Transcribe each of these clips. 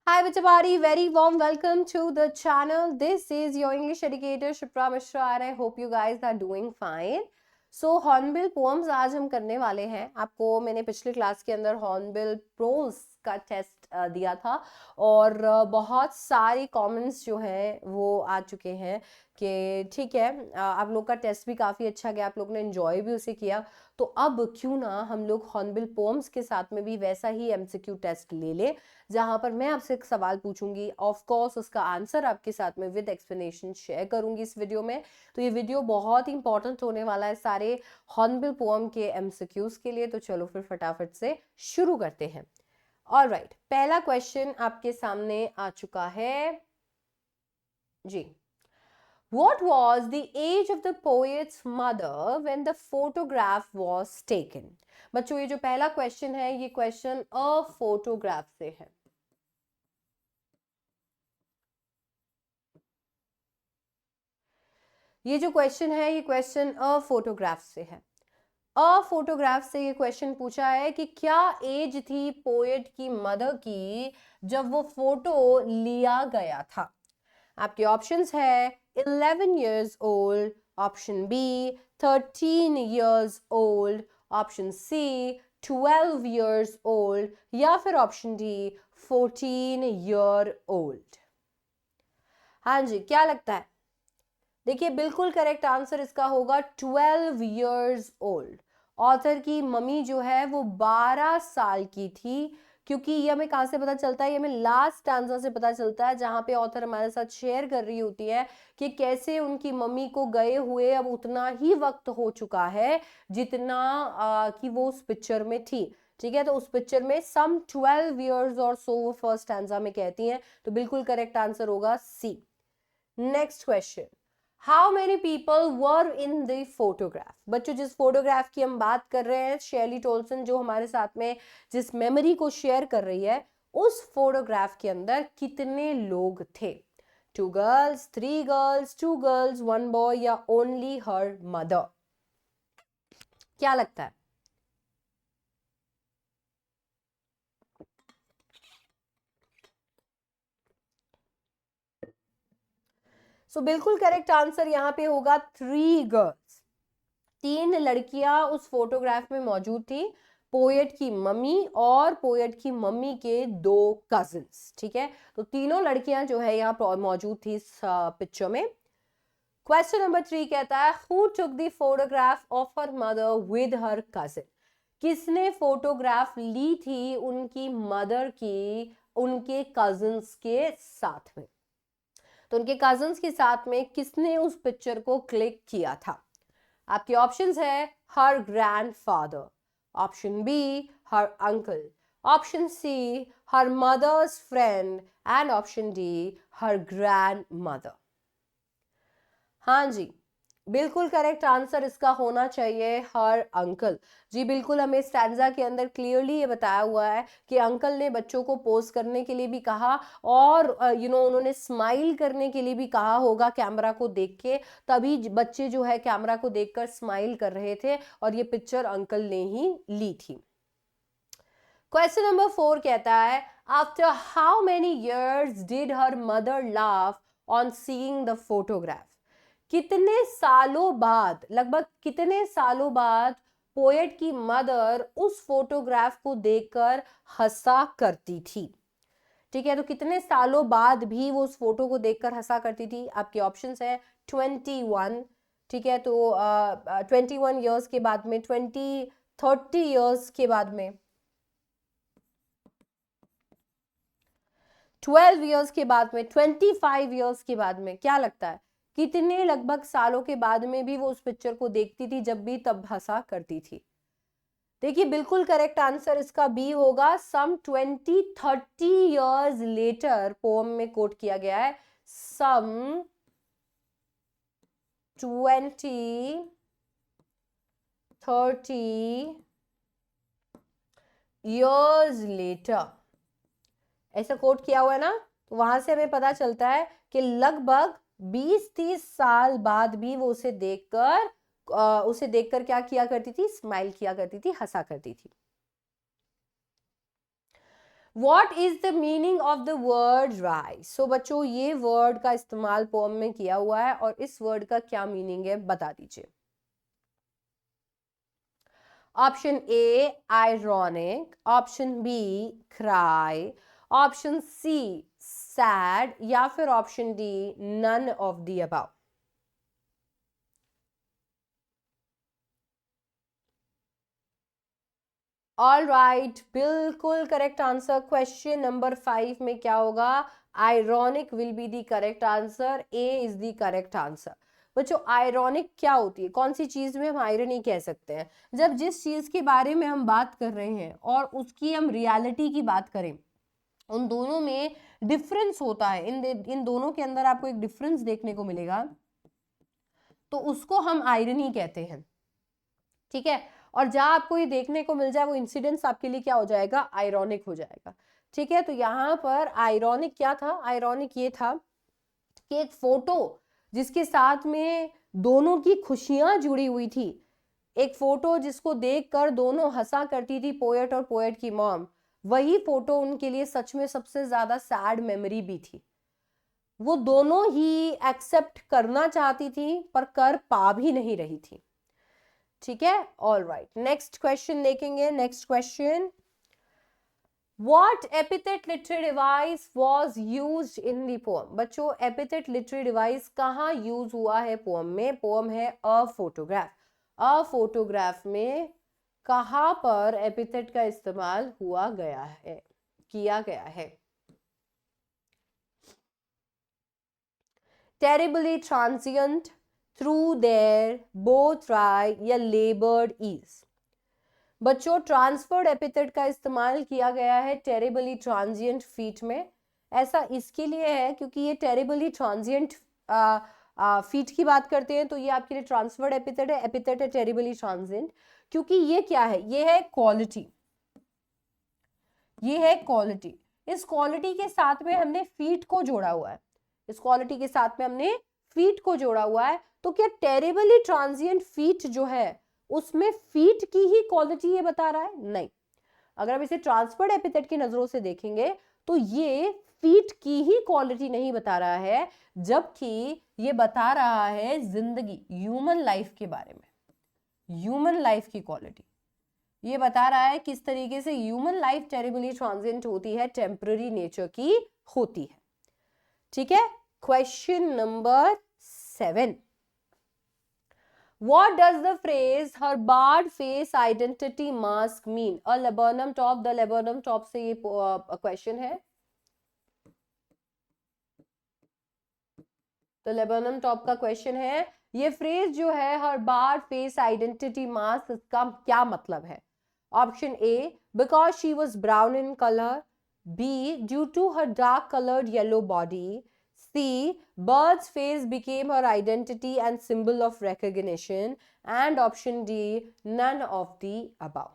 Hi everybody, very warm welcome to the channel. This is your English educator Shipra Mishra and I hope you guys are doing fine. So hornbill poems आज हम करने वाले हैं. आपको मैंने पिछले class के अंदर हॉर्नबिल प्रोज का टेस्ट दिया था और बहुत सारी कमेंट्स जो हैं वो आ चुके हैं कि ठीक है, आप लोग का टेस्ट भी काफ़ी अच्छा गया, आप लोग ने एंजॉय भी उसे किया. तो अब क्यों ना हम लोग हॉर्नबिल पोम्स के साथ में भी वैसा ही एमसीक्यू टेस्ट ले लें जहां पर मैं आपसे एक सवाल पूछूंगी, ऑफ कोर्स उसका आंसर आपके साथ में विद एक्सप्लेनेशन शेयर करूंगी इस वीडियो में. तो ये वीडियो बहुत ही इंपॉर्टेंट होने वाला है सारे हॉर्नबिल पोएम के एमसीक्यूज के लिए. तो चलो फिर फटाफट से शुरू करते हैं. ऑलराइट, पहला क्वेश्चन आपके सामने आ चुका है जी. What was the age of the poet's mother when the photograph was taken? बच्चों ये जो पहला क्वेश्चन है ये क्वेश्चन अ फोटोग्राफ से है. ये जो क्वेश्चन है ये क्वेश्चन अ फोटोग्राफ से है. अ फोटोग्राफ से ये क्वेश्चन पूछा है कि क्या एज थी पोएट की मदर की जब वो फोटो लिया गया था. आपके ऑप्शंस है 11 years old, option B 13 years old, option C 12 years old या फिर ऑप्शन डी 14 year old. हाँ जी, क्या लगता है? देखिए बिल्कुल करेक्ट आंसर इसका होगा 12 years old. ऑथर की मम्मी जो है वो 12 साल की थी. क्योंकि ये हमें कहाँ से पता चलता है? ये हमें लास्ट स्टैंजा से पता चलता है जहां पे ऑथर हमारे साथ शेयर कर रही होती है कि कैसे उनकी मम्मी को गए हुए अब उतना ही वक्त हो चुका है जितना कि वो उस पिक्चर में थी. ठीक है, तो उस पिक्चर में सम 12 years और सो वो फर्स्ट स्टैंजा में कहती हैं. तो बिल्कुल करेक्ट आंसर होगा C. Next question. How many people were in the photograph. बच्चों जिस फोटोग्राफ की हम बात कर रहे हैं, शेली टोल्सन जो हमारे साथ में जिस मेमोरी को शेयर कर रही है, उस फोटोग्राफ के अंदर कितने लोग थे? 2 गर्ल्स, 3 गर्ल्स, 2 गर्ल्स, 1 बॉय या ओनली हर मदर? क्या लगता है? सो बिल्कुल करेक्ट आंसर यहाँ पे होगा 3 गर्ल्स. 3 लड़कियां उस फोटोग्राफ में मौजूद थी. पोएट की मम्मी और पोएट की मम्मी के 2 कजिन्स. ठीक है, तो तीनों लड़कियां जो है यहाँ मौजूद थी इस पिक्चर में. क्वेश्चन नंबर 3 कहता है who took the photograph of her mother with her cousin. किसने फोटोग्राफ ली थी उनकी मदर की उनके कजिन्स के साथ में? तो उनके कजिन्स के साथ में किसने उस पिक्चर को क्लिक किया था? आपके ऑप्शंस है her grandfather, option B her uncle, option C her mother's friend and option D her grandmother. हाँ जी, बिल्कुल करेक्ट आंसर इसका होना चाहिए हर अंकल. जी बिल्कुल, हमें स्टैंजा के अंदर क्लियरली ये बताया हुआ है कि अंकल ने बच्चों को पोज करने के लिए भी कहा और उन्होंने स्माइल करने के लिए भी कहा होगा कैमरा को देख के. तभी बच्चे जो है कैमरा को देखकर स्माइल कर रहे थे और ये पिक्चर अंकल ने ही ली थी. क्वेश्चन नंबर 4 कहता है after how many years did her mother laugh on seeing the photograph. कितने सालों बाद, लगभग कितने सालों बाद पोएट की मदर उस फोटोग्राफ को देखकर हंसा करती थी? ठीक है, तो कितने सालों बाद भी वो उस फोटो को देखकर हंसा करती थी? आपके ऑप्शंस है 21. ठीक है, तो 21 ईयर्स के बाद में, 30 ईयर्स के बाद में, 12 ईयर्स के बाद में, 25 ईयर्स के बाद में. क्या लगता है कितने लगभग सालों के बाद में भी वो उस पिक्चर को देखती थी जब भी तब हंसा करती थी? देखिए बिल्कुल करेक्ट आंसर इसका बी होगा सम 20-30 ईयर्स लेटर. पोम में कोट किया गया है सम 20-30 ईयर्स लेटर, ऐसा कोट किया हुआ है ना. तो वहां से हमें पता चलता है कि लगभग 20-30 साल बाद भी वो उसे देखकर क्या किया करती थी? स्माइल किया करती थी, हंसा करती थी. What is the meaning of the word rise? सो बच्चों ये वर्ड का इस्तेमाल पोम में किया हुआ है और इस वर्ड का क्या मीनिंग है बता दीजिए. Option A ironic, option B cry, option C sad या फिर option D none of the above. All right, बिल्कुल करेक्ट आंसर. क्वेश्चन नंबर 5 में क्या होगा? Ironic will be the correct answer. A is the correct answer. बच्चों ironic क्या होती है? कौन सी चीज में हम आयरनी कह सकते हैं? जब जिस चीज के बारे में हम बात कर रहे हैं और उसकी हम रियलिटी की बात करें, उन दोनों में डिफरेंस होता है, इन दोनों के अंदर आपको एक डिफरेंस देखने को मिलेगा, तो उसको हम आयरनी कहते हैं. ठीक है, और जहां आपको ये देखने को मिल जाए वो इंसिडेंस आपके लिए क्या हो जाएगा? आयरॉनिक हो जाएगा. ठीक है, तो यहाँ पर आयरॉनिक क्या था? आयरॉनिक ये था कि एक फोटो जिसके साथ में दोनों की खुशियां जुड़ी हुई थी, एक फोटो जिसको देखकर दोनों हंसा करती थी, पोएट और पोएट की मॉम, वही फोटो उनके लिए सच में सबसे ज्यादा सैड मेमोरी भी थी. वो दोनों ही एक्सेप्ट करना चाहती थी पर कर पा भी नहीं रही थी. ठीक है, ऑल राइट. नेक्स्ट क्वेश्चन देखेंगे. Next question, What epithet literary device was used in the poem? बच्चों epithet literary device कहाँ यूज हुआ है पोम में? पोम है अ फोटोग्राफ. अ फोटोग्राफ में कहाँ पर epithet का इस्तेमाल हुआ गया है, किया गया है? Terribly transient, through there, both try या labored ease. बच्चों ट्रांसफर्ड एपिथेट का इस्तेमाल किया गया है टेरिबली ट्रांजिएंट फीट में. ऐसा इसके लिए है क्योंकि ये टेरिबली ट्रांजिएंट फीट की बात करते हैं, तो ये आपके लिए ट्रांसफर्ड एपिथेट है. एपिथेट है टेरिबली ट्रांजिएंट क्योंकि ये क्या है? ये है क्वालिटी. ये है क्वालिटी. इस क्वालिटी के साथ में हमने फीट को जोड़ा हुआ है. इस क्वालिटी के साथ में हमने फीट को जोड़ा हुआ है. तो क्या टेरिबली ट्रांजिएंट फीट जो है उसमें फीट की ही क्वालिटी ये बता रहा है? नहीं. अगर हम इसे ट्रांसफर्ड एपिथेट की नजरों से देखेंगे तो ये फीट की ही क्वालिटी नहीं बता रहा है, जबकि ये बता रहा है जिंदगी, ह्यूमन लाइफ के बारे में, ह्यूमन लाइफ की क्वालिटी. ये बता रहा है किस तरीके से ह्यूमन लाइफ टेरिबली ट्रांजिएंट होती है, टेम्पररी नेचर की होती है. ठीक है, question number 7. What does the phrase her barred face identity mask mean? A laburnum top, the laburnum top से ये क्वेश्चन है. तो laburnum top का क्वेश्चन है. ये फ्रेज जो है her barred face identity mask, इसका क्या मतलब है? Option A because she was brown in color, B due to her dark colored yellow body, C bird's face became her identity and symbol of recognition, and option D none of the above.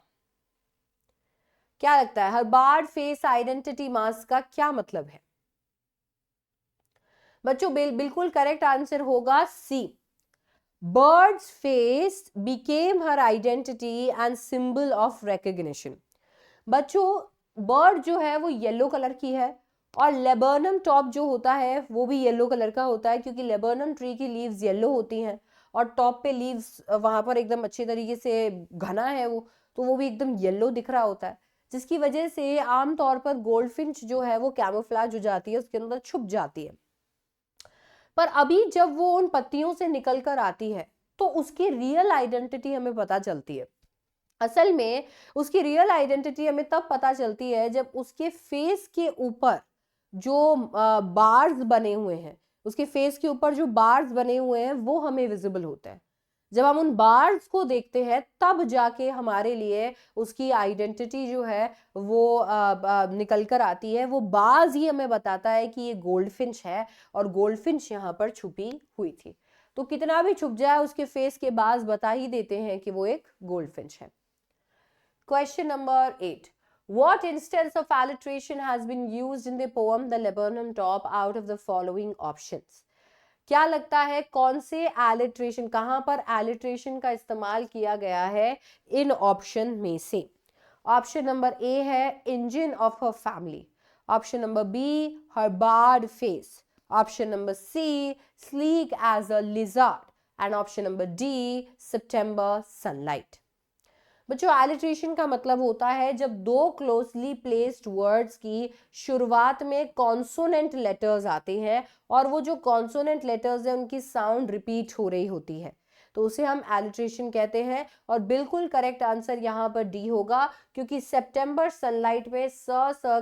क्या लगता है हर बार face identity mask का क्या मतलब है? बच्चों बिल्कुल correct answer होगा सी. Bird's face became her identity and symbol of recognition. बच्चों बर्ड जो है वो येलो कलर की है और लेबर्नम टॉप जो होता है वो भी येलो कलर का होता है, क्योंकि लेबर्नम ट्री की लीव्स येलो होती हैं और टॉप पे लीव्स वहां पर एकदम अच्छे तरीके से घना है वो, तो वो भी एकदम येलो दिख रहा होता है, जिसकी वजह से आमतौर पर गोल्डफिंच जो है वो कैमोफ्लेज हो जाती है, उसके अंदर छुप जाती है. पर अभी जब वो उन पत्तियों से निकल कर आती है तो उसकी रियल आइडेंटिटी हमें पता चलती है. असल में उसकी रियल आइडेंटिटी हमें तब पता चलती है जब उसके फेस के ऊपर जो बार्स बने हुए हैं, उसके फेस के ऊपर जो बार्स बने हुए हैं वो हमें विजिबल होते हैं. जब हम उन बार्स को देखते हैं तब जाके हमारे लिए उसकी आइडेंटिटी जो है वो निकल कर आती है. वो बार्स ही हमें बताता है कि ये गोल्डफिंच है और गोल्डफिंच यहाँ पर छुपी हुई थी. तो कितना भी छुप जाए उसके फेस के बार्स बता ही देते हैं कि वो एक गोल्डफिंच है. Question number 8. What instance of alliteration has been used in the poem The Laburnum Top out of the following options? क्या लगता है कौन से alliteration, कहां पर alliteration का इस्तेमाल किया गया है इन ऑप्शन में से? ऑप्शन नंबर ए है engine of her family, option number B her bird face, option number C sleek as a lizard and option number D September sunlight. बच्चों एलिट्रेशन का मतलब होता है जब दो क्लोजली प्लेस्ड वर्ड्स की शुरुआत में कॉन्सोनेंट लेटर्स आते हैं और वो जो कॉन्सोनेंट लेटर्स हैं उनकी साउंड रिपीट हो रही होती है, तो उसे हम एलिट्रेशन कहते हैं। और बिल्कुल करेक्ट आंसर यहाँ पर डी होगा, क्योंकि सितंबर सनलाइट में स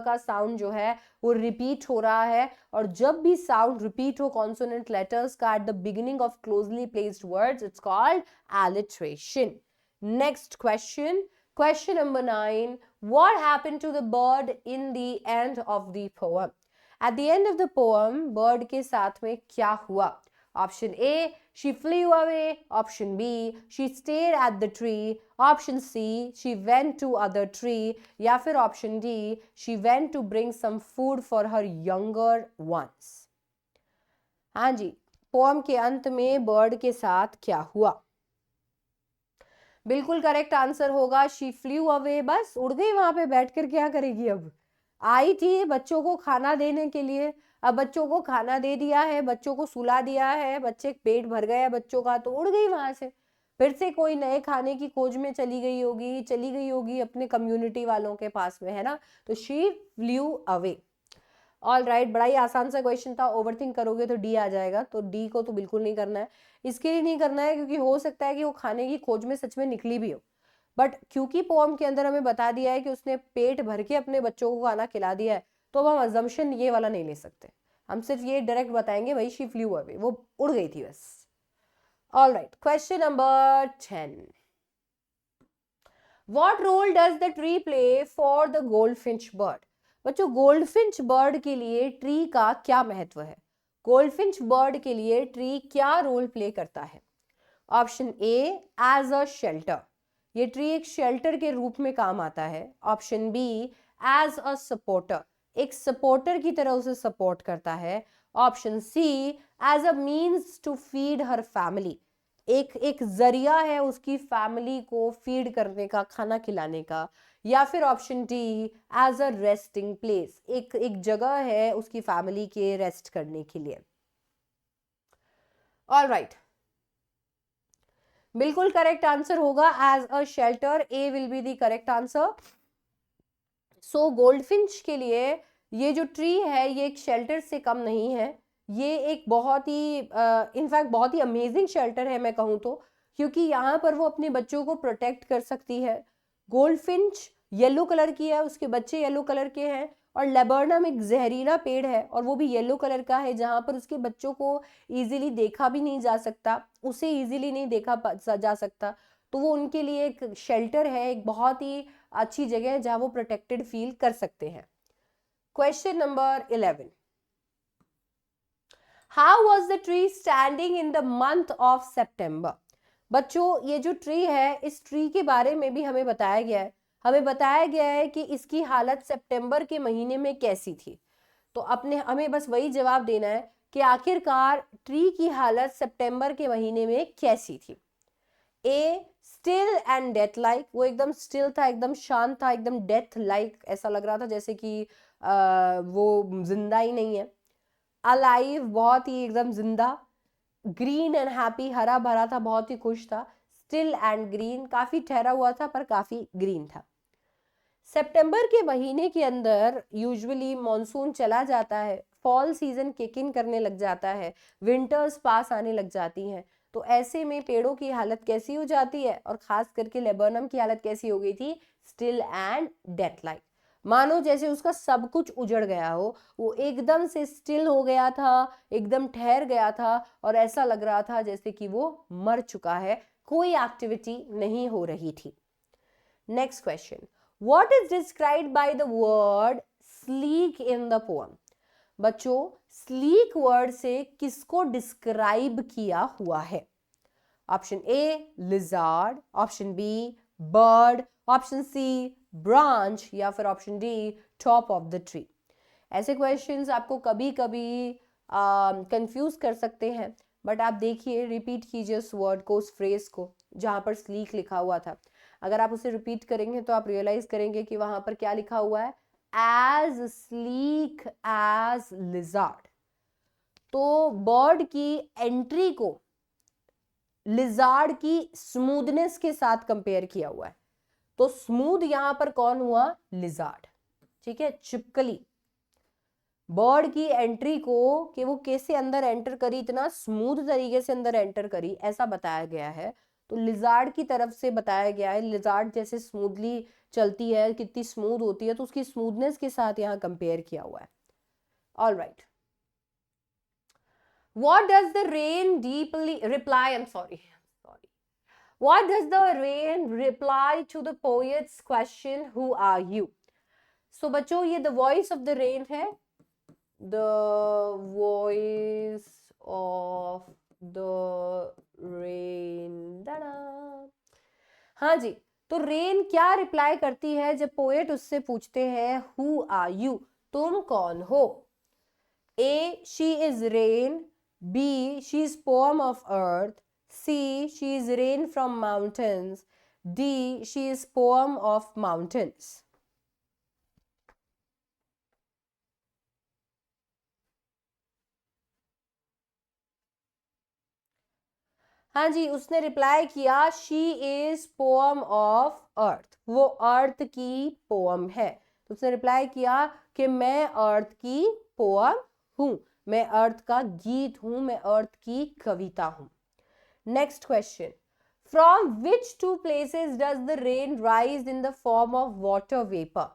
का साउंड जो है वो रिपीट हो रहा है, और जब भी साउंड रिपीट हो कॉन्सोनेंट लेटर्स का at the beginning of closely placed words, it's called alliteration. Next question, question number 9. What happened to the bird in the end of the poem? At the end of the poem, bird के साथ में क्या हुआ? Option A, she flew away. Option B, she stayed at the tree. Option C, she went to other tree. या फिर option D, she went to bring some food for her younger ones. हाँ जी, pome के अंत में bird के साथ क्या हुआ? बिल्कुल करेक्ट आंसर होगा शी फ्लू अवे, बस उड़ गई, वहां पे बैठकर क्या करेगी? अब आई थी बच्चों को खाना देने के लिए, अब बच्चों को खाना दे दिया है, बच्चों को सुला दिया है, बच्चे पेट भर गया बच्चों का, तो उड़ गई वहां से, फिर से कोई नए खाने की खोज में चली गई होगी अपने कम्युनिटी वालों के पास में, है ना? तो she flu away. All right, बड़ा ही आसान सा क्वेश्चन था, ओवरथिंक करोगे तो डी आ जाएगा, तो डी को तो बिल्कुल नहीं करना है। इसके लिए नहीं करना है क्योंकि हो सकता है कि वो खाने की खोज में सच में निकली भी हो, बट क्योंकि पोम के अंदर हमें बता दिया है कि उसने पेट भर के अपने बच्चों को खाना खिला दिया है, तो अब हम अजम्पशन ये वाला नहीं ले सकते, हम सिर्फ ये डायरेक्ट बताएंगे भाई शी फ्लू अवे, वो उड़ गई थी बस। All right, question number 10. What role does the tree play for the goldfinch bird? बच्चों गोल्डफिंच बर्ड के लिए ट्री का क्या महत्व है? गोल्डफिंच बर्ड के लिए ट्री क्या रोल प्ले करता है? Option A as a shelter, ये ट्री एक शेल्टर के रूप में काम आता है। Option B as a supporter, एक सपोर्टर की तरह उसे सपोर्ट करता है। Option C as a means to feed her family, एक जरिया है उसकी फैमिली को फीड करने का, खाना खिलाने का। या फिर option D as a resting place, एक जगह है उसकी फैमिली के रेस्ट करने के लिए। ऑल राइट, बिल्कुल करेक्ट आंसर होगा as a shelter, A will be the correct answer. So goldfinch के लिए ये जो ट्री है ये एक शेल्टर से कम नहीं है, ये एक बहुत ही इनफैक्ट बहुत ही अमेजिंग शेल्टर है मैं कहूँ तो, क्योंकि यहाँ पर वो अपने बच्चों को प्रोटेक्ट कर सकती है। गोल्डफिंच येलो कलर की है, उसके बच्चे येलो कलर के हैं, और लेबर्नम एक जहरीला पेड़ है और वो भी येलो कलर का है, जहाँ पर उसके बच्चों को इजीली देखा भी नहीं जा सकता, उसे इजीली नहीं देखा जा सकता, तो वो उनके लिए एक शेल्टर है, एक बहुत ही अच्छी जगह है जहाँ वो प्रोटेक्टेड फील कर सकते हैं। Question number 11. How was the tree standing in the month of September? बच्चों ये जो ट्री है, इस ट्री के बारे में भी हमें बताया गया है, हमें बताया गया है कि इसकी हालत सितंबर के महीने में कैसी थी। तो अपने हमें बस वही जवाब देना है कि आखिरकार ट्री की हालत सितंबर के महीने में कैसी थी। ए स्टिल एंड डेथ लाइक, वो एकदम स्टिल था, एकदम शांत था, एकदम डेथ लाइक ऐसा लग रहा था जैसे कि वो जिंदा ही नहीं है। अलाइव, बहुत ही एकदम जिंदा। ग्रीन एंड हैप्पी, हरा भरा था, बहुत ही खुश था। स्टिल एंड ग्रीन, काफी ठहरा हुआ था पर काफी ग्रीन था। सितंबर के महीने के अंदर यूजुअली मॉनसून चला जाता है, फॉल सीजन किक इन करने लग जाता है, विंटर्स पास आने लग जाती हैं, तो ऐसे में पेड़ों की हालत कैसी हो जाती है, और खास करके लेबर्नम की हालत कैसी हो गई थी? स्टिल एंड डेथ लाइक, मानो जैसे उसका सब कुछ उजड़ गया हो, वो एकदम से स्टिल हो गया था, एकदम ठहर गया था, और ऐसा लग रहा था जैसे कि वो मर चुका है, कोई एक्टिविटी नहीं हो रही थी। Next question, what is described by the word sleek in the poem? बच्चों स्लीक वर्ड से किसको डिस्क्राइब किया हुआ है? Option A lizard, option B bird, option C branch, या फिर option D top of the tree. ऐसे क्वेश्चंस आपको कभी कभी कंफ्यूज कर सकते हैं, बट आप देखिए, रिपीट कीजिए उस वर्ड को, उस फ्रेज को जहां पर स्लीक लिखा हुआ था। अगर आप उसे रिपीट करेंगे तो आप रियलाइज करेंगे कि वहां पर क्या लिखा हुआ है, एज स्लीक एज लिजार्ड। तो बर्ड की एंट्री को लिजार्ड की स्मूथनेस के साथ कंपेयर किया हुआ है। तो स्मूथ यहां पर कौन हुआ, लिजार्ड। ठीक है, चिपकली बर्ड की एंट्री को कि वो कैसे अंदर एंटर करी, इतना स्मूथ तरीके से अंदर एंटर करी, ऐसा बताया गया है। तो लिजार्ड की तरफ से बताया गया है, लिजार्ड जैसे स्मूथली चलती है, कितनी स्मूथ होती है, तो उसकी स्मूथनेस के साथ यहाँ कंपेयर किया हुआ है। All right, what does the rain deeply reply, I'm sorry, what does the rain reply to the poet's question, who are you? So बच्चों, ये the voice of the rain है, the voice of the rain, da-da. हाँ जी, तो rain क्या reply करती है जब पोएट उससे पूछते हैं हु आर यू, तुम कौन हो? A, she is rain. B, she is poem of earth. C, she is rain from mountains. D, she is poem of mountains. हाँ जी, उसने रिप्लाई किया she is poem of earth, वो अर्थ की poem है। तो उसने रिप्लाई किया कि मैं अर्थ की पोअम हूं, मैं अर्थ का गीत हूं, मैं अर्थ की कविता हूं। Next question, from which two places does the rain rise in the form of water vapour?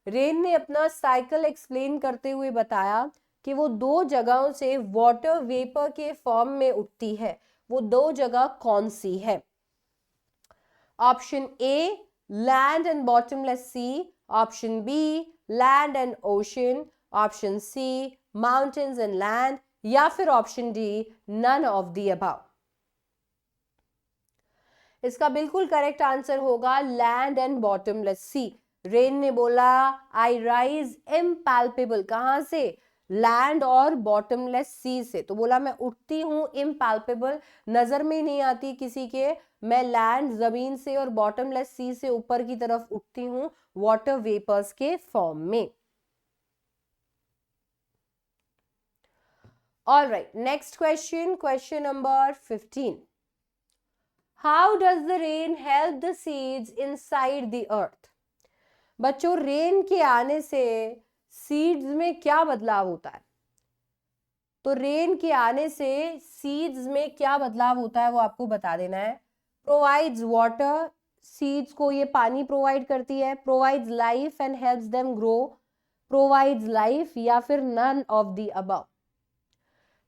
Rain ने अपना साइकिल एक्सप्लेन करते हुए बताया कि वो दो जगहों से वाटर वेपर के फॉर्म में उठती है। वो दो जगह कौन सी है? Option A, land and bottomless sea. Option B, land and ocean. Option C, mountains and land. या फिर option D, none of the above. इसका बिल्कुल करेक्ट आंसर होगा land and bottomless sea. Rain ने बोला आई राइज इम्पैल्पेबल, कहां से? लैंड और बॉटमलेस सी से। तो बोला मैं उठती हूं इम्पैल्पेबल, नजर में नहीं आती किसी के, मैं लैंड जमीन से और बॉटमलेस सी से ऊपर की तरफ उठती हूं वाटर वेपर्स के फॉर्म में। All right, next question, question number 15। How does the rain help the seeds inside the earth? बच्चों, रेन के आने से सीड्स में क्या बदलाव होता है? तो रेन के आने से सीड्स में क्या बदलाव होता है वो आपको बता देना है। प्रोवाइड्स वाटर, सीड्स को ये पानी प्रोवाइड करती है। Provides life and helps them grow, provides life या फिर none of the above.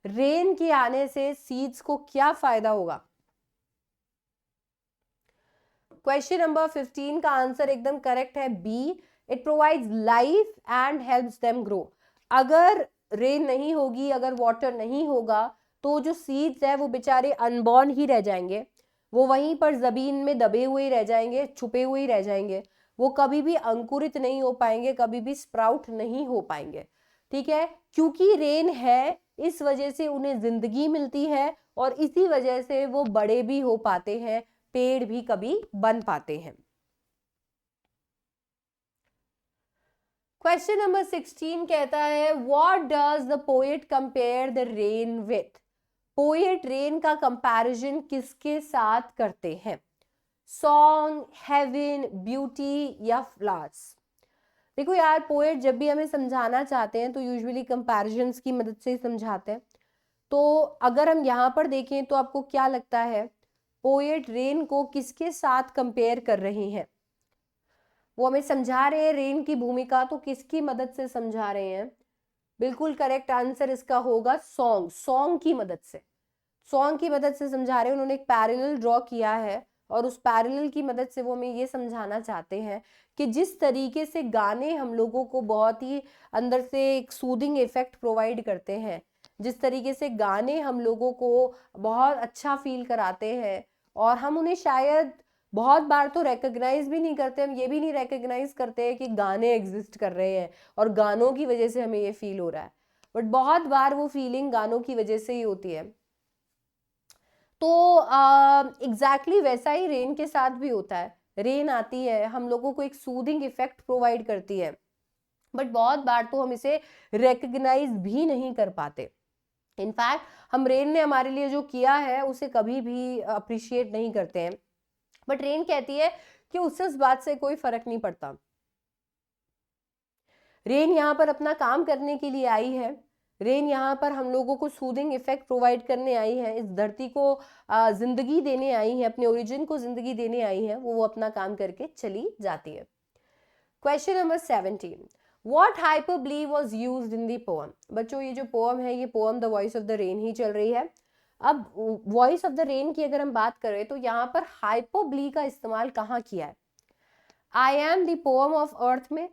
Rain के आने से सीड्स को क्या फायदा होगा? क्वेश्चन नंबर 15 का आंसर एकदम करेक्ट है B, it provides life and helps them grow. अगर रेन नहीं होगी, अगर वाटर नहीं होगा, तो जो सीड्स है वो बेचारे अनबॉर्न ही रह जाएंगे, वो वहीं पर जमीन में दबे हुए ही रह जाएंगे, छुपे हुए ही रह जाएंगे, वो कभी भी अंकुरित नहीं हो पाएंगे, कभी भी स्प्राउट नहीं हो पाएंगे। ठीक है, क्योंकि रेन है इस वजह से उन्हें जिंदगी मिलती है और इसी वजह से वो बड़े भी हो पाते हैं, पेड़ भी कभी बन पाते हैं। क्वेश्चन नंबर 16 कहता है what does the poet compare the rain with? Poet rain का कंपैरिजन किसके साथ करते हैं? सॉन्ग, हेवन, ब्यूटी या फ्लावर्स? देखो यार, पोएट जब भी हमें समझाना चाहते हैं तो यूजुअली कंपैरिजंस की मदद से समझाते हैं। तो अगर हम यहाँ पर देखें तो आपको क्या लगता है पोएट रेन को किसके साथ कंपेयर कर रहे हैं? वो हमें समझा रहे हैं रेन की भूमिका, तो किसकी मदद से समझा रहे हैं? बिल्कुल करेक्ट आंसर इसका होगा सॉन्ग, सॉन्ग की मदद से। सॉन्ग की मदद से समझा रहे हैं, उन्होंने एक पैरेलल ड्रॉ किया है और उस पैरेलल की मदद से वो हमें ये समझाना चाहते हैं कि जिस तरीके से गाने हम लोगों को बहुत ही अंदर से एक सूदिंग इफेक्ट प्रोवाइड करते हैं, जिस तरीके से गाने हम लोगों को बहुत अच्छा फील कराते हैं और हम उन्हें शायद बहुत बार तो रिकॉग्नाइज भी नहीं करते, हम ये भी नहीं रिकॉग्नाइज करते हैं कि गाने एग्जिस्ट कर रहे हैं और गानों की वजह से हमें ये फील हो रहा है, बट बहुत बार वो फीलिंग गानों की वजह से ही होती है। तो एग्जैक्टली वैसा ही रेन के साथ भी होता है। रेन आती है, हम लोगों को एक सूदिंग इफेक्ट प्रोवाइड करती है, बट बहुत बार तो हम इसे रिकग्नाइज भी नहीं कर पाते। इनफैक्ट हम रेन ने हमारे लिए जो किया है उसे कभी भी अप्रिशिएट नहीं करते हैं, बट रेन कहती है कि उससे उस बात से कोई फर्क नहीं पड़ता। रेन यहाँ पर अपना काम करने के लिए आई है, रेन यहाँ पर हम लोगों को सूदिंग इफेक्ट प्रोवाइड करने आई है, इस धरती को जिंदगी देने आई है, अपने ओरिजिन को जिंदगी देने आई है, वो अपना काम करके चली जाती है। Question number 17, What hyperbole was used in the poem? बच्चों ये जो पोम है, ये poem the voice of the rain ही चल रही है। अब वॉइस ऑफ द रेन की अगर हम बात करें तो यहाँ पर हाइपोब्ली का इस्तेमाल कहाँ किया है? I am the pome of earth में,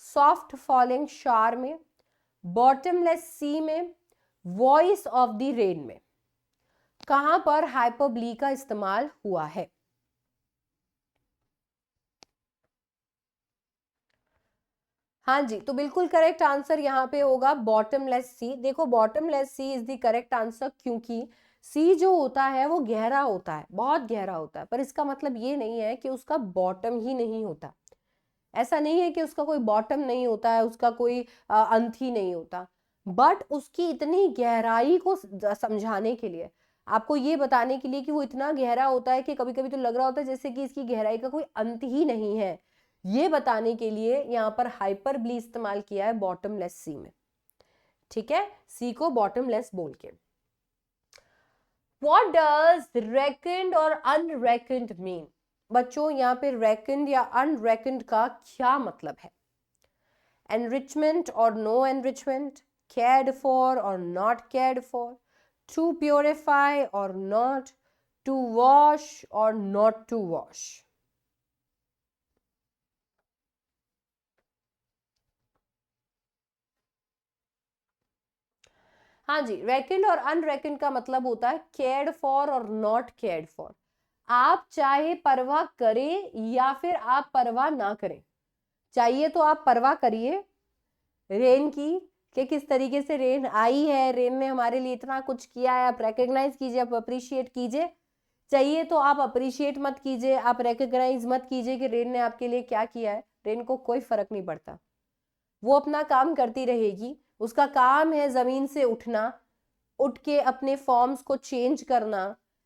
सॉफ्ट फॉलिंग शार में, बॉटमलेस सी में, वॉइस ऑफ द रेन में, कहां पर हाइपरबली का इस्तेमाल हुआ है? हाँ जी, तो बिल्कुल करेक्ट आंसर यहाँ पे होगा बॉटमलेस सी। देखो bottomless sea is the correct answer, क्योंकि सी जो होता है वो गहरा होता है, बहुत गहरा होता है, पर इसका मतलब ये नहीं है कि उसका बॉटम ही नहीं होता। ऐसा नहीं है कि उसका कोई बॉटम नहीं होता है, उसका कोई अंत ही नहीं होता, बट उसकी इतनी गहराई को समझाने के लिए, आपको ये बताने के लिए कि वो इतना गहरा होता है कि कभी कभी तो लग रहा होता है जैसे कि इसकी गहराई का कोई अंत ही नहीं है, ये बताने के लिए यहाँ पर हाइपरबली इस्तेमाल किया है बॉटमलेस सी में। ठीक है, सी को बॉटमलेस बोल के। What does reckoned और unreckoned mean? बच्चों यहाँ पे reckoned या unreckoned का क्या मतलब है? Enrichment और no enrichment, cared for or not cared for, to purify or not, to wash or not to wash. हाँ जी, reckoned और unreckoned का मतलब होता है cared for और not cared for। आप चाहे परवाह करें या फिर आप परवाह ना करें, चाहिए तो आप परवाह करिए रेन की कि किस तरीके से रेन आई है, रेन ने हमारे लिए इतना कुछ किया है, आप रिकग्नाइज कीजिए, आप अप्रिशिएट कीजिए। चाहिए तो आप अप्रिशिएट मत कीजिए, आप रिकग्नाइज मत कीजिए कि रेन ने आपके लिए क्या किया है, रेन को कोई फर्क नहीं पड़ता, वो अपना काम करती रहेगी। उसका काम है जमीन से उठना, उठ के अपने फॉर्म्स को चेंज करना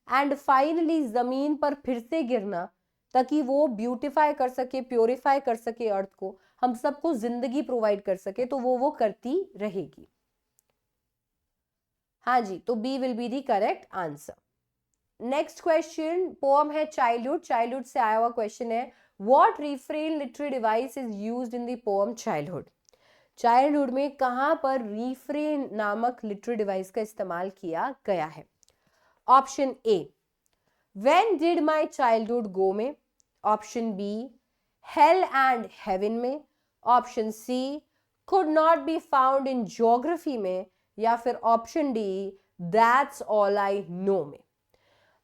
एंड फाइनली जमीन पर फिर से गिरना, ताकि वो ब्यूटिफाई कर सके, प्योरीफाई कर सके अर्थ को, हम सबको जिंदगी प्रोवाइड कर सके, तो वो करती रहेगी। हाँ जी, तो B will be the correct answer. Next question poem है चाइल्डहुड, चाइल्डहुड से आया हुआ क्वेश्चन है, what refrain literary device is used in the poem childhood? Childhood में कहां पर रिफ्रेन नामक लिटरेरी डिवाइस का इस्तेमाल किया गया है? Option A, when did my childhood go में, option B, hell and heaven में, option C, could not be found in geography में, या फिर option D, that's all I know में।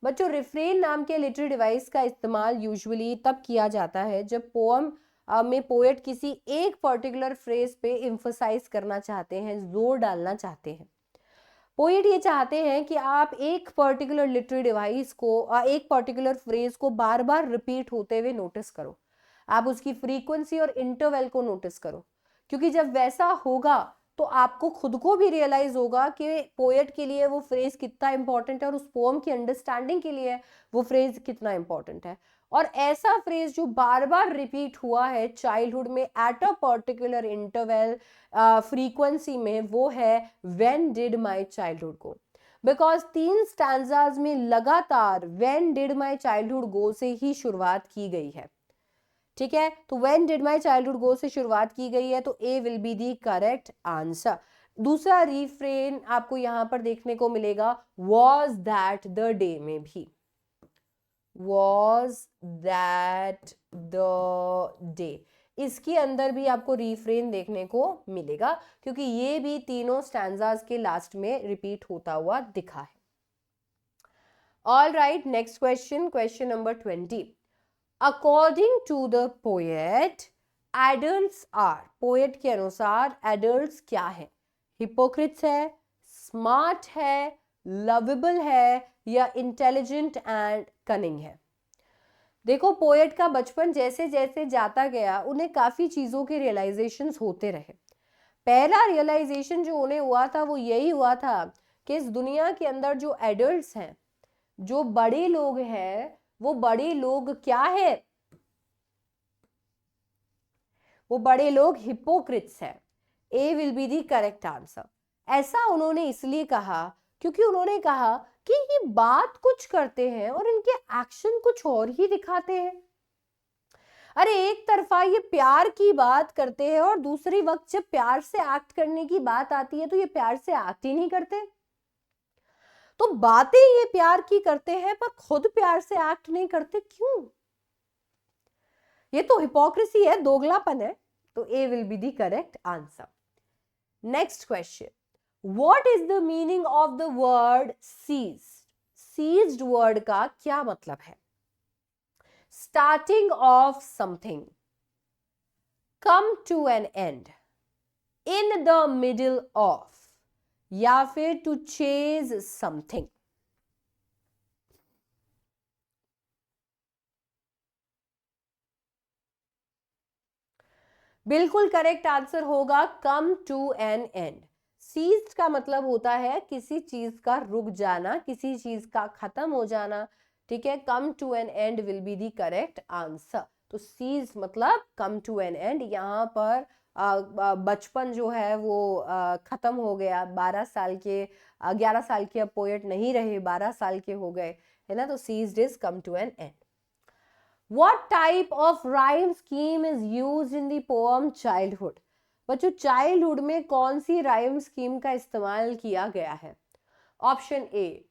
बच्चों रिफ्रेन नाम के लिटरेरी डिवाइस का इस्तेमाल यूजुअली तब किया जाता है जब पोम में पोएट किसी एक पर्टिकुलर फ्रेज पे एम्फसाइज करना चाहते हैं, जोर डालना चाहते हैं। पोएट ये चाहते हैं कि आप एक पर्टिकुलर लिटरेरी डिवाइस को, एक पर्टिकुलर फ्रेज को बार बार रिपीट होते हुए नोटिस करो, आप उसकी फ्रीक्वेंसी और इंटरवल को नोटिस करो, क्योंकि जब वैसा होगा तो आपको खुद को भी रियलाइज होगा कि पोएट के लिए वो फ्रेज कितना इंपॉर्टेंट है और उस पोम की अंडरस्टैंडिंग के लिए वो फ्रेज कितना इंपॉर्टेंट है। और ऐसा फ्रेज जो बार बार रिपीट हुआ है चाइल्डहुड में at a particular interval frequency में, वो है when did my childhood go. Because 3 stanzas में लगातार when did my childhood go से ही शुरुआत की गई है। ठीक है, तो when did my childhood go से शुरुआत की गई है, तो A will be the correct answer. दूसरा रिफ्रेन आपको यहां पर देखने को मिलेगा वॉज दैट द डे में भी, वॉज दैट द डे, इसके अंदर भी आपको रिफ्रेन देखने को मिलेगा, क्योंकि ये भी तीनों स्टैंजाज के लास्ट में रिपीट होता हुआ दिखा है। All right, next question, question number 20, according to the poet adults are, poet के अनुसार एडल्ट्स क्या है? हिपोक्रिट्स है, स्मार्ट है, लवेबल है, या इंटेलिजेंट एंड कनिंग है? देखो पोएट का बचपन जैसे जैसे जाता गया उन्हें काफी चीजों के रियलाइजेशंस होते रहे। पहला रियलाइजेशन जो उन्हें हुआ था वो यही हुआ था कि इस दुनिया के अंदर जो एडल्ट्स हैं, जो बड़े लोग हैं, वो बड़े लोग क्या है, वो बड़े लोग हिपोक्रिट्स हैं। A will be the correct answer. ऐसा उन्होंने इसलिए कहा क्योंकि उन्होंने कहा कि ये बात कुछ करते हैं और इनके एक्शन कुछ और ही दिखाते हैं। अरे एक तरफा ये प्यार की बात करते हैं और दूसरी वक्त जब प्यार से एक्ट करने की बात आती है तो ये प्यार से एक्ट ही नहीं करते। तो बातें ये प्यार की करते हैं पर खुद प्यार से एक्ट नहीं करते, क्यों? ये तो हिपोक्रेसी है, दोगलापन है। तो A will be the correct answer. Next question, what is the meaning of the word ceased? Ceased word का क्या मतलब है? Starting of something, come to an end, in the middle of, या फिर टू चेज समथिंग। बिल्कुल correct answer होगा come to an end. Ceased का मतलब होता है किसी चीज का रुक जाना, किसी चीज का खत्म हो जाना, ठीक है। Come to an end will be the correct answer. तो सीज मतलब कम टू एन एंड। यहाँ पर बचपन जो है वो खत्म हो गया, 12 साल के 11 साल के अब पोएट नहीं रहे, 12 साल के हो गए, है ना। तो ceased is come to an end. What type of rhyme scheme is used in the poem Childhood? बच्चों चाइल्डहुड में कौन सी राइम स्कीम का इस्तेमाल किया गया है? Option A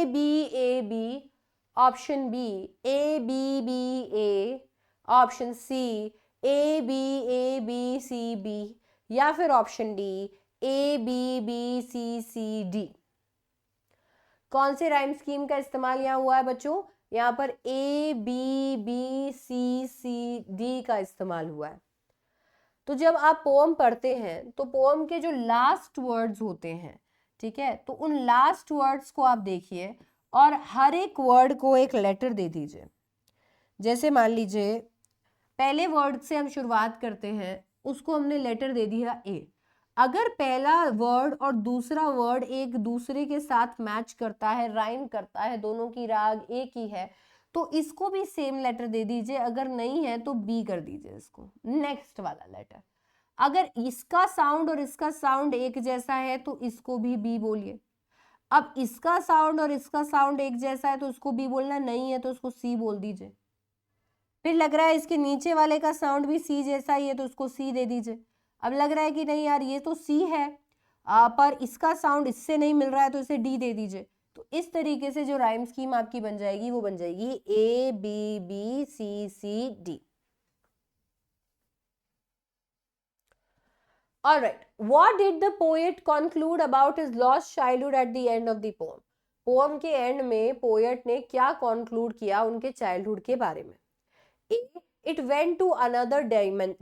B B, option B A, option C B C B, या फिर option D B C D. कौन से राइम स्कीम का इस्तेमाल यहाँ हुआ है बच्चों? यहाँ पर बी सी डी का इस्तेमाल हुआ है। तो जब आप पोअम पढ़ते हैं तो पोअम के जो लास्ट वर्ड्स होते हैं, ठीक है, तो उन लास्ट वर्ड्स को आप देखिए और हर एक वर्ड को एक लेटर दे दीजिए। जैसे मान लीजिए पहले वर्ड से हम शुरुआत करते हैं, उसको हमने लेटर दे दिया ए। अगर पहला वर्ड और दूसरा वर्ड एक दूसरे के साथ मैच करता है, राइम करता है, दोनों की राग एक ही है, तो इसको भी सेम लेटर दे दीजिए। अगर नहीं है तो बी कर दीजिए इसको, नेक्स्ट वाला लेटर। अगर इसका साउंड और इसका साउंड एक जैसा है तो इसको भी बी बोलिए। अब इसका साउंड और इसका साउंड एक जैसा है तो इसको बी बोलना, नहीं है तो उसको सी बोल दीजिए। फिर लग रहा है इसके नीचे वाले का साउंड भी सी जैसा ही है तो उसको सी दे दीजिए। अब लग रहा है कि नहीं यार ये तो सी है पर इसका साउंड इससे नहीं मिल रहा है तो इसे डी दे दीजिए। तो इस तरीके से जो राइम स्कीम आपकी बन जाएगी वो बन जाएगी A B C D. Alright, what did the poet conclude about his lost childhood at the end of the poem? Poem के एंड में पोएट ने क्या कॉन्क्लूड किया उनके चाइल्डहुड के बारे में? A, it went to another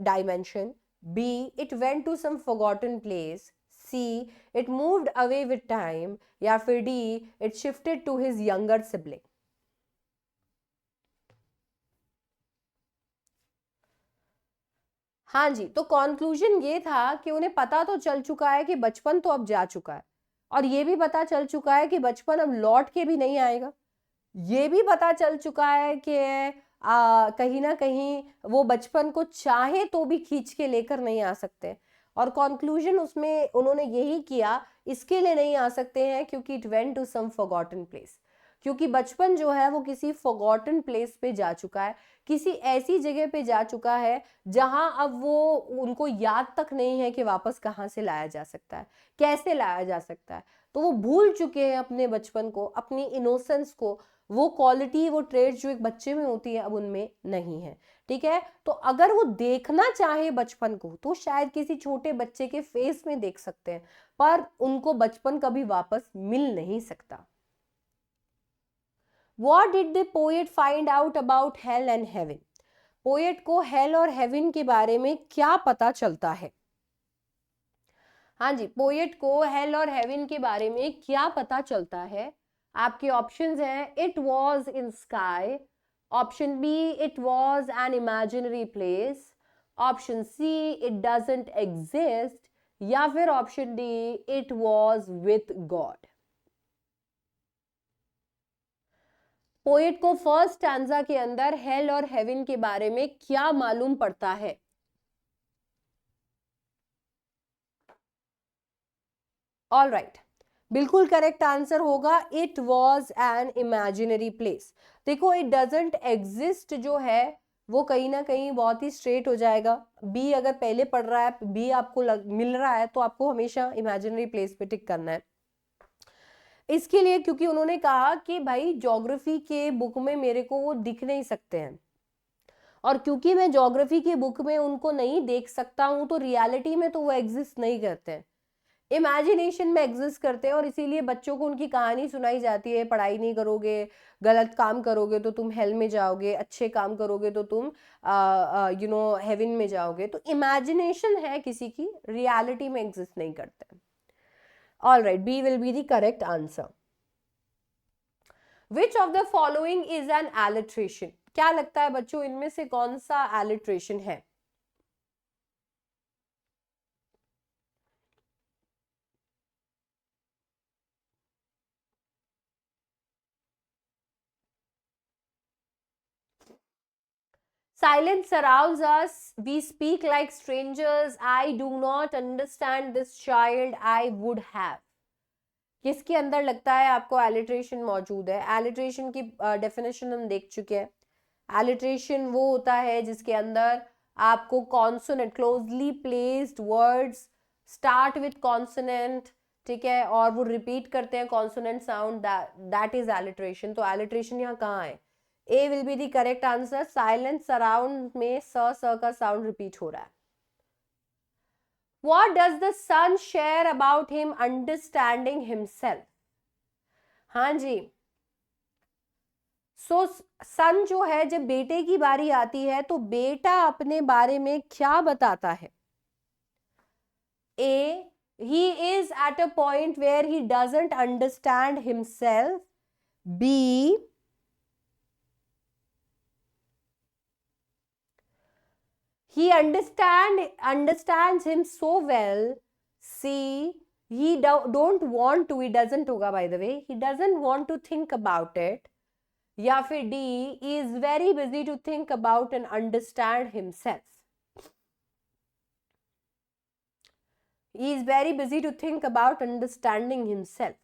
dimension. B, it went to some forgotten place. C, it moved away with time. या फिर D, it shifted to his younger sibling. हाँ जी, तो कॉन्क्लूजन ये था कि उन्हें पता तो चल चुका है कि बचपन तो अब जा चुका है, और ये भी पता चल चुका है कि बचपन अब लौट के भी नहीं आएगा। ये भी पता चल चुका है कि कहीं ना कहीं वो बचपन को चाहे तो भी खींच के लेकर नहीं आ सकते। और कॉन्क्लूजन उसमें उन्होंने यही किया, इसके लिए नहीं आ सकते हैं क्योंकि it went to some forgotten place, क्योंकि बचपन जो है वो किसी फॉरगॉटन प्लेस पे जा चुका है, किसी ऐसी जगह पे जा चुका है जहां अब वो उनको याद तक नहीं है कि वापस कहाँ से लाया जा सकता है, कैसे लाया जा सकता है। तो वो भूल चुके हैं अपने बचपन को, अपनी इनोसेंस को, वो क्वालिटी, वो ट्रेड जो एक बच्चे में होती है अब उनमें नहीं है। ठीक है, तो अगर वो देखना चाहे बचपन को तो शायद किसी छोटे बच्चे के फेस में देख सकते हैं, पर उनको बचपन कभी वापस मिल नहीं सकता। What did the poet find out about hell and heaven? Poet को हेल और हेवन के बारे में क्या पता चलता है? हाँ जी, पोएट को हेल और हेवन के बारे में क्या पता चलता है? आपके ऑप्शंस हैं, it was in sky, option B it was an imaginary place, option see it doesn't exist, या फिर option D it was with God. Poet को फर्स्ट स्टैंजा के अंदर हेल और हेवन के बारे में क्या मालूम पड़ता है? ऑल राइट, बिल्कुल करेक्ट आंसर होगा it was an imaginary place. देखो इट डजंट एग्जिस्ट जो है वो कहीं ना कहीं बहुत ही स्ट्रेट हो जाएगा। बी अगर पहले पढ़ रहा है, बी आपको मिल रहा है, तो आपको हमेशा इमेजिनरी प्लेस पे टिक करना है। इसके लिए क्योंकि उन्होंने कहा कि भाई ज्योग्राफी के बुक में मेरे को वो दिख नहीं सकते हैं, और क्योंकि मैं ज्योग्राफी की बुक में उनको नहीं देख सकता हूं, तो रियलिटी में तो वो एग्जिस्ट नहीं करते हैं, इमेजिनेशन में एग्जिस्ट करते हैं। और इसीलिए बच्चों को उनकी कहानी सुनाई जाती है, पढ़ाई नहीं करोगे, गलत काम करोगे तो तुम हेल में जाओगे, अच्छे काम करोगे तो तुम हेवन में जाओगे। तो इमेजिनेशन है किसी की, रियलिटी में एग्जिस्ट नहीं करते। All right, B will be the correct answer. Which of the following is an alliteration? क्या लगता है बच्चों, इनमें से कौन सा एलिट्रेशन है? Silence surrounds us. We speak like strangers. I do not understand this child. I would have. किसके अंदर लगता है आपको एलिट्रेशन मौजूद है? एलिट्रेशन की डेफिनेशन हम देख चुके हैं। एलिट्रेशन वो होता है जिसके अंदर आपको consonant, closely placed words start with consonant, ठीक है, और वो रिपीट करते हैं consonant sound, that is alliteration. तो एलिट्रेशन यहाँ कहाँ है? A will be the correct answer. Silence surround में स का साउंड रिपीट हो रहा है। What does the son share about him understanding himself? हाँ जी, सन जो है, जब बेटे की बारी आती है तो बेटा अपने बारे में क्या बताता है? ए, he is at a point where he doesn't understand himself. B, he understands him so well. C, he don't want to, he doesn't होगा by the way, he doesn't want to think about it. या फिर D, he is very busy to think about and understand himself. He is very busy to think about understanding himself.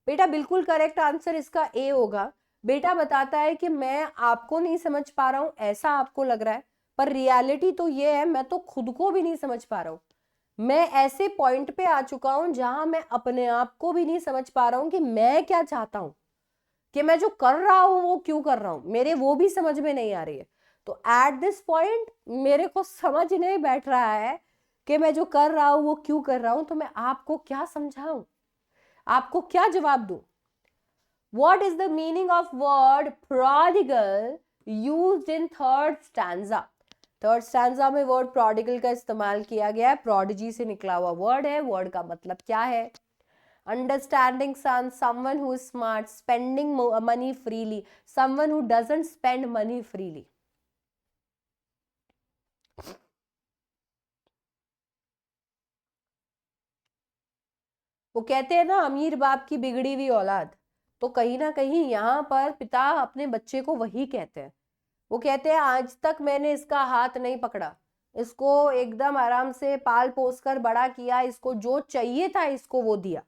बेटा बिल्कुल correct answer इसका ए होगा। बेटा बताता है कि मैं आपको नहीं समझ पा रहा हूं, ऐसा आपको लग रहा है, पर रियलिटी तो ये है मैं तो खुद को भी नहीं समझ पा रहा हूं। मैं ऐसे पॉइंट पे आ चुका हूं जहां मैं अपने आप को भी नहीं समझ पा रहा हूं कि मैं क्या चाहता हूं, कि मैं जो कर रहा हूं वो क्यों कर रहा हूं, मेरे वो भी समझ में नहीं आ रही है। तो एट दिस पॉइंट मेरे को समझ नहीं बैठ रहा है कि मैं जो कर रहा हूं वो क्यों कर रहा हूं, तो मैं आपको क्या समझाऊं, आपको क्या जवाब दूं? What is the meaning of word prodigal used in third stanza? Third stanza में वर्ड प्रोडिगल का इस्तेमाल किया गया है, प्रोडिजी से निकला हुआ वर्ड है। वर्ड का मतलब क्या है? Understanding son, someone who is smart, spending money freely, someone who doesn't spend money freely. वो कहते हैं ना, अमीर बाप की बिगड़ी हुई औलाद, तो कहीं ना कहीं यहाँ पर पिता अपने बच्चे को वही कहते हैं। वो कहते हैं आज तक मैंने इसका हाथ नहीं पकड़ा, इसको एकदम आराम से पाल पोस कर बड़ा किया, इसको जो चाहिए था इसको वो दिया,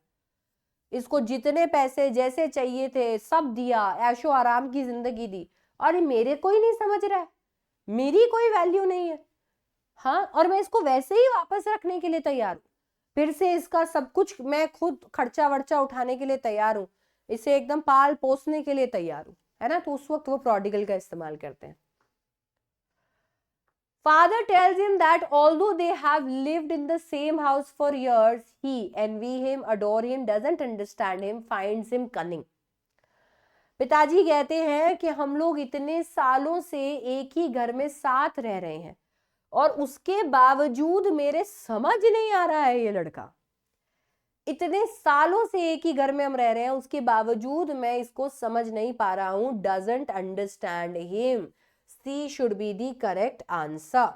इसको जितने पैसे जैसे चाहिए थे सब दिया, ऐशो आराम की जिंदगी दी, और मेरे कोई नहीं समझ रहा है, मेरी कोई वैल्यू नहीं है। हाँ, और मैं इसको वैसे ही वापस रखने के लिए तैयार हूँ, फिर से इसका सब कुछ मैं खुद खर्चा वर्चा उठाने के लिए तैयार हूँ, इसे एकदम पाल पोसने के लिए तैयार हूँ, है ना। तो उस वक्त वो प्रोडिगल का इस्तेमाल करते हैं। Father tells him that although they have lived in the same house for years, he envy him, adore him, doesn't understand him, finds him cunning. पिताजी कहते हैं कि हम लोग इतने सालों से एक ही घर में साथ रह रहे हैं और उसके बावजूद मेरे समझ नहीं आ रहा है ये लड़का, इतने सालों से एक ही घर में हम रह रहे हैं, उसके बावजूद मैं इसको समझ नहीं पा रहा हूं, doesn't understand him. C should be the correct answer.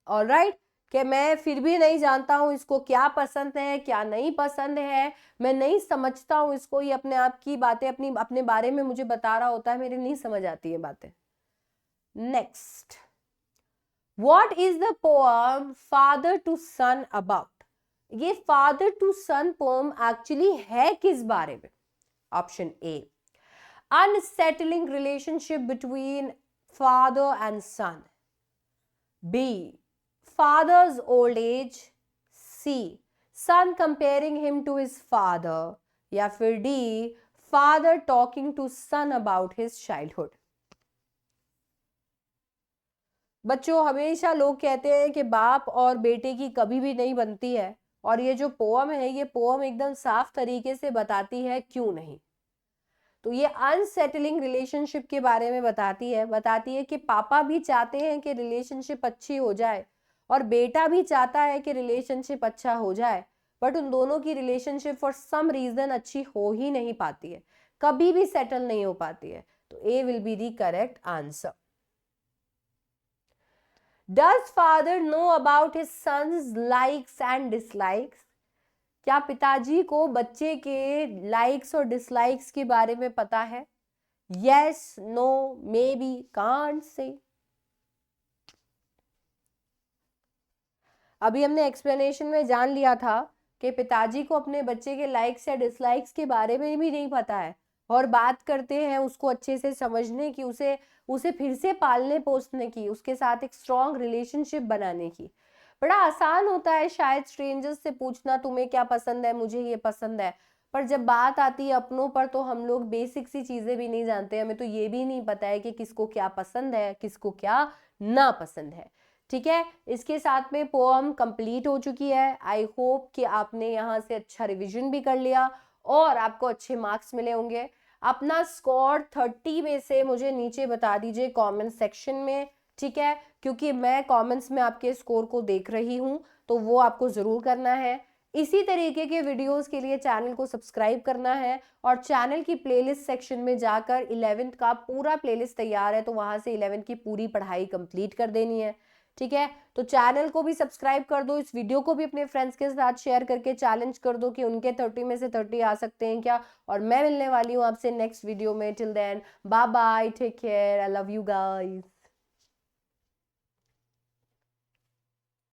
Alright, कि मैं फिर भी नहीं जानता हूं इसको क्या पसंद है क्या नहीं पसंद है, मैं नहीं समझता हूं इसको, ये अपने आप की बातें अपने बारे में मुझे बता रहा होता है, मेरी नहीं समझ आती है बातें। Next, what is the poem father to son about? ये father to son poem actually है किस बारे में? Option A, unsettling relationship between father and son, B, father's old age, C, son comparing him to his father, या फिर D, father talking to son about his childhood। बच्चों, हमेशा लोग कहते हैं कि बाप और बेटे की कभी भी नहीं बनती है, और ये जो पोअम है ये पोअम एकदम साफ तरीके से बताती है क्यों नहीं। तो ये अनसेटलिंग रिलेशनशिप के बारे में बताती है कि पापा भी चाहते हैं कि रिलेशनशिप अच्छी हो जाए और बेटा भी चाहता है कि रिलेशनशिप अच्छा हो जाए, बट उन दोनों की रिलेशनशिप फॉर सम रीजन अच्छी हो ही नहीं पाती है, कभी भी सेटल नहीं हो पाती है। तो A will be the correct answer. Does father know about his son's likes and dislikes? क्या पिताजी को बच्चे के लाइक्स और डिसलाइक्स के बारे में पता है? Yes, no, may be, can't say. अभी हमने एक्सप्लेनेशन में जान लिया था कि पिताजी को अपने बच्चे के लाइक्स या डिसलाइक्स के बारे में भी नहीं पता है, और बात करते हैं उसको अच्छे से समझने की, उसे फिर से पालने पोसने की, उसके साथ एक स्ट्रॉन्ग रिलेशनशिप बनाने की। बड़ा आसान होता है शायद स्ट्रेंजर्स से पूछना तुम्हें क्या पसंद है, मुझे ये पसंद है, पर जब बात आती है अपनों पर तो हम लोग बेसिक सी चीजें भी नहीं जानते, हमें तो ये भी नहीं पता है कि किसको क्या पसंद है किसको क्या ना पसंद है। ठीक है, इसके साथ में पोएम कंप्लीट हो चुकी है। आई होप कि आपने यहाँ से अच्छा रिवीजन भी कर लिया और आपको अच्छे मार्क्स मिले होंगे। अपना स्कोर 30 में से मुझे नीचे बता दीजिए कमेंट सेक्शन में, ठीक है, क्योंकि मैं कमेंट्स में आपके स्कोर को देख रही हूँ, तो वो आपको जरूर करना है। इसी तरीके के वीडियोस के लिए चैनल को सब्सक्राइब करना है, और चैनल की प्लेलिस्ट सेक्शन में जाकर 11th का पूरा प्लेलिस्ट तैयार है, तो वहां से 11th की पूरी पढ़ाई कंप्लीट कर देनी है। ठीक है, तो चैनल को भी सब्सक्राइब कर दो, इस वीडियो को भी अपने फ्रेंड्स के साथ शेयर करके चैलेंज कर दो कि उनके 30 में से 30 आ सकते हैं क्या। और मैं मिलने वाली हूँ आपसे नेक्स्ट वीडियो में। Till then bye bye, take care, I love you guys.